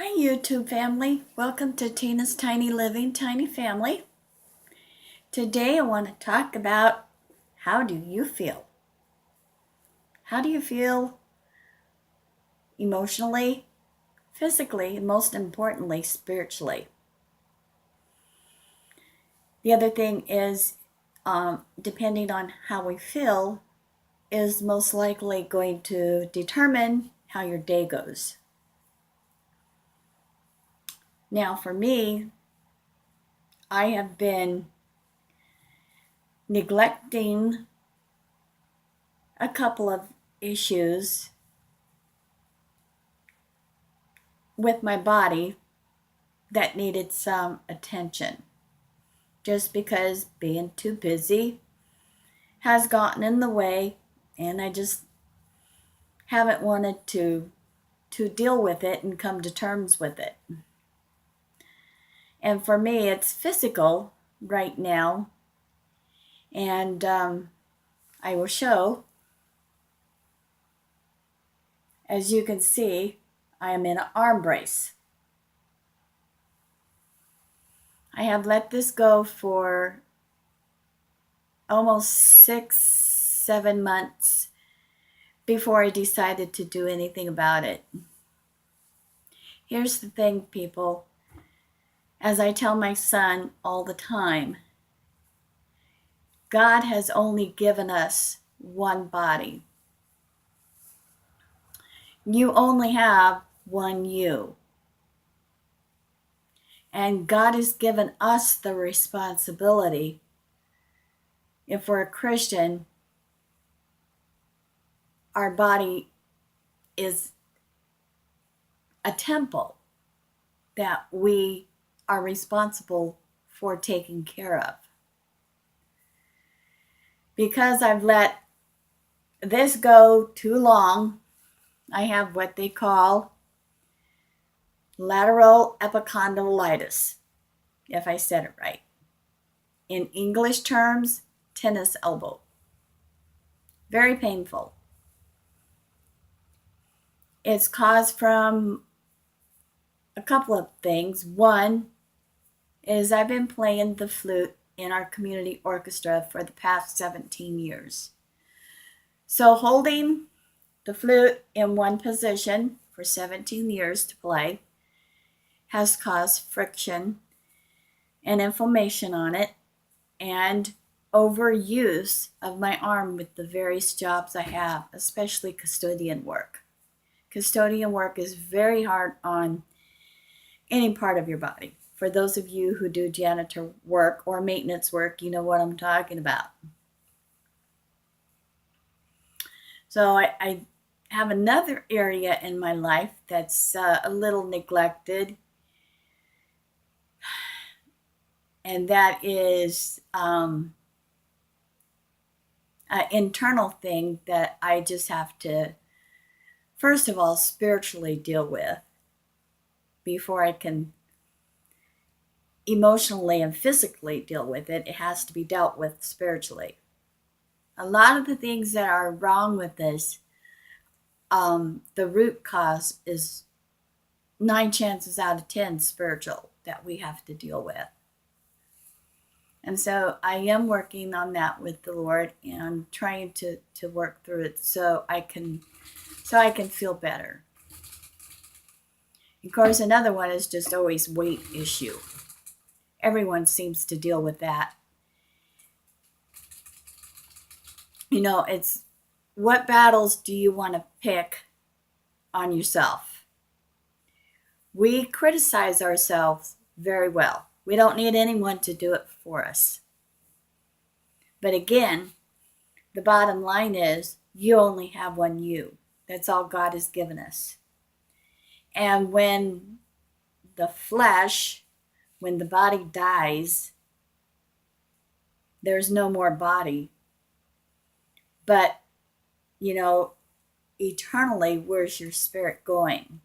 Hi YouTube family, welcome to Tina's Tiny Living Tiny Family. Today I want to talk about how do you feel? How do you feel emotionally, physically, and most importantly, spiritually? The other thing is, depending on how we feel, is most likely going to determine how your day goes. Now for me, I have been neglecting a couple of issues with my body that needed some attention. Just because being too busy has gotten in the way, and I just haven't wanted to deal with it and come to terms with it. And for me, it's physical right now, and I will show. As you can see, I am in an arm brace. I have let this go for almost 6, 7 months before I decided to do anything about it. Here's the thing, people. As I tell my son all the time, God has only given us one body. You only have one you. And God has given us the responsibility, if we're a Christian, our body is a temple that we are responsible for taking care of. Because I've let this go too long, I have what they call lateral epicondylitis, if I said it right. In English terms, tennis elbow. Very painful. It's caused from a couple of things. One is I've been playing the flute in our community orchestra for the past 17 years. So holding the flute in one position for 17 years to play has caused friction and inflammation on it, and overuse of my arm with the various jobs I have, especially custodian work. Custodian work is very hard on any part of your body. For those of you who do janitor work or maintenance work, you know what I'm talking about. So I have another area in my life that's a little neglected, and that is an internal thing that I just have to, first of all, spiritually deal with before I can emotionally and physically deal with it. It has to be dealt with spiritually. A lot of the things that are wrong with this, the root cause is 9 chances out of 10 spiritual that we have to deal with. And so I am working on that with the Lord and trying to work through it so I can feel better. Of course, another one is just always weight issue. Everyone seems to deal with that. You know, it's what battles do you want to pick on yourself? We criticize ourselves very well. We don't need anyone to do it for us. But again, the bottom line is you only have one you. That's all God has given us. And when the flesh, when the body dies, there's no more body. But, you know, eternally, where's your spirit going?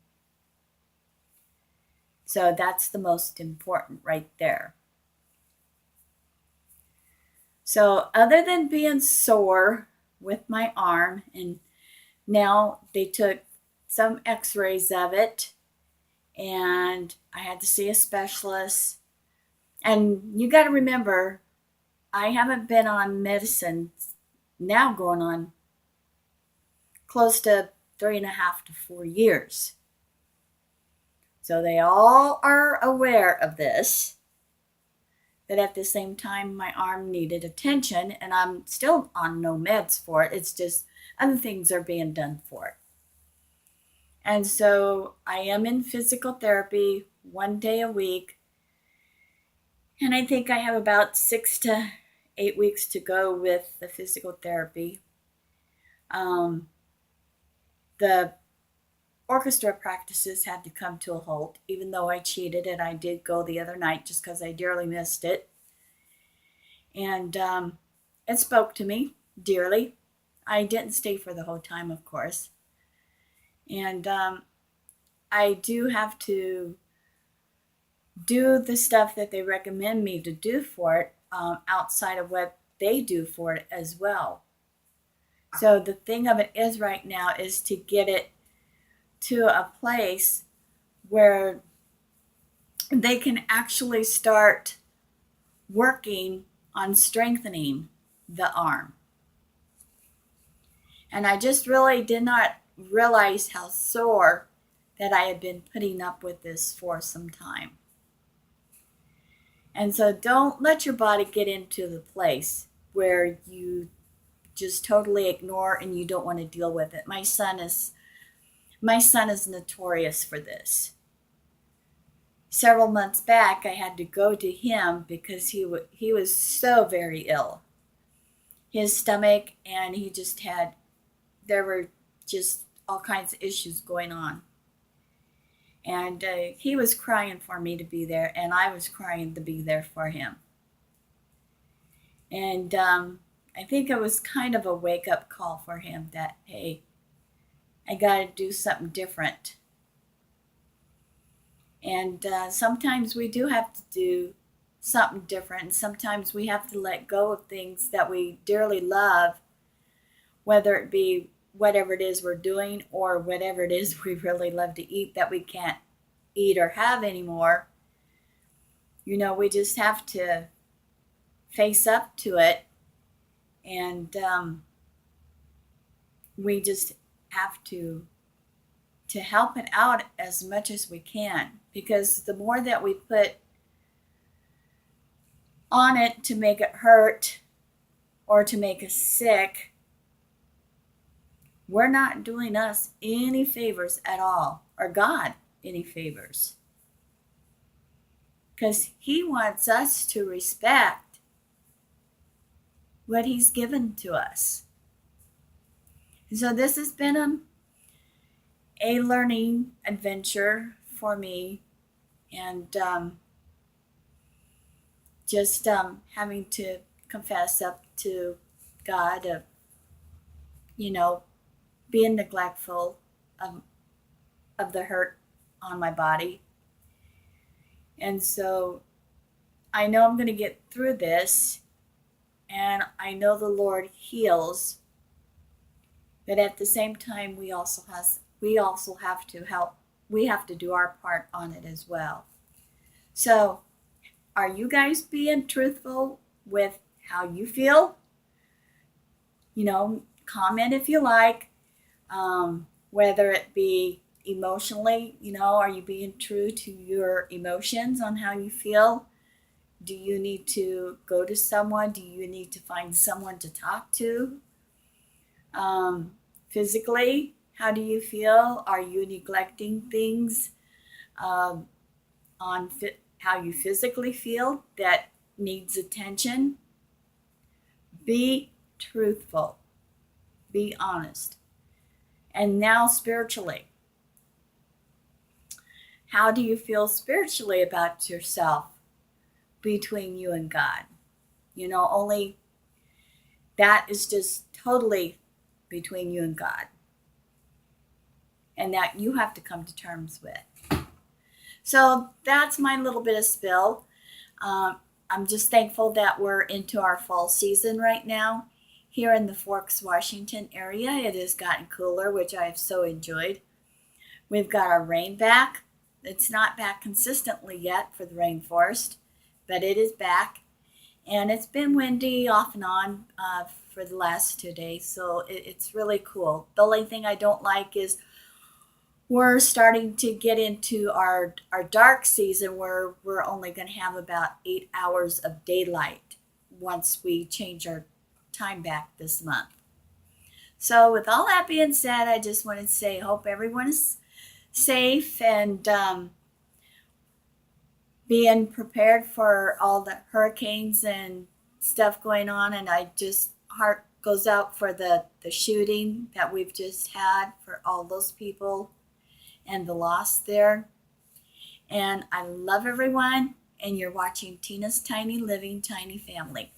So that's the most important right there. So other than being sore with my arm, and now they took some x-rays of it, and I had to see a specialist. And you got to remember, I haven't been on medicine now going on close to 3.5 to 4 years. So they all are aware of this, that at the same time my arm needed attention, and I'm still on no meds for it. It's just other things are being done for it. And so I am in physical therapy 1 day a week. And I think I have about 6 to 8 weeks to go with the physical therapy. Um, the orchestra practices had to come to a halt, even though I cheated and I did go the other night just because I dearly missed it. And it spoke to me dearly. I didn't stay for the whole time, of course. And I do have to do the stuff that they recommend me to do for it outside of what they do for it as well. So the thing of it is right now is to get it to a place where they can actually start working on strengthening the arm. And I just really did not realize how sore that I had been putting up with this for some time. And so don't let your body get into the place where you just totally ignore and you don't want to deal with it. My son is notorious for this. Several months back, I had to go to him because he was so very ill. His stomach, and there were just all kinds of issues going on. And he was crying for me to be there, and I was crying to be there for him. And I think it was kind of a wake-up call for him that, hey, I got to do something different. And sometimes we do have to do something different. And sometimes we have to let go of things that we dearly love, whether it be whatever it is we're doing or whatever it is we really love to eat that we can't eat or have anymore. We just have to face up to it, and we just have to help it out as much as we can, because the more that we put on it to make it hurt or to make us sick, we're not doing us any favors at all, or God any favors, because He wants us to respect what He's given to us. And so this has been a learning adventure for me, and just having to confess up to God of being neglectful of the hurt on my body. And so I know I'm going to get through this, and I know the Lord heals, but at the same time we also have to help. We have to do our part on it as well. So are you guys being truthful with how you feel? Comment if you like, whether it be emotionally, are you being true to your emotions on how you feel? Do you need to go to someone? Do you need to find someone to talk to? Physically, how do you feel? Are you neglecting things on how you physically feel that needs attention? Be truthful. Be honest. And now spiritually. How do you feel spiritually about yourself between you and God? Only that is just totally between you and God. And that you have to come to terms with. So that's my little bit of spill. I'm just thankful that we're into our fall season right now. Here in the Forks, Washington area, it has gotten cooler, which I have so enjoyed. We've got our rain back, It's not back consistently yet for the rainforest, but it is back. And it's been windy off and on for the last 2 days, so it's really cool. The only thing I don't like is we're starting to get into our dark season where we're only going to have about 8 hours of daylight once we change our time back this month. So, with all that being said, I just want to say, hope everyone is safe and being prepared for all the hurricanes and stuff going on. And I just, heart goes out for the shooting that we've just had for all those people and the loss there. And I love everyone. And you're watching Tina's Tiny Living Tiny Family.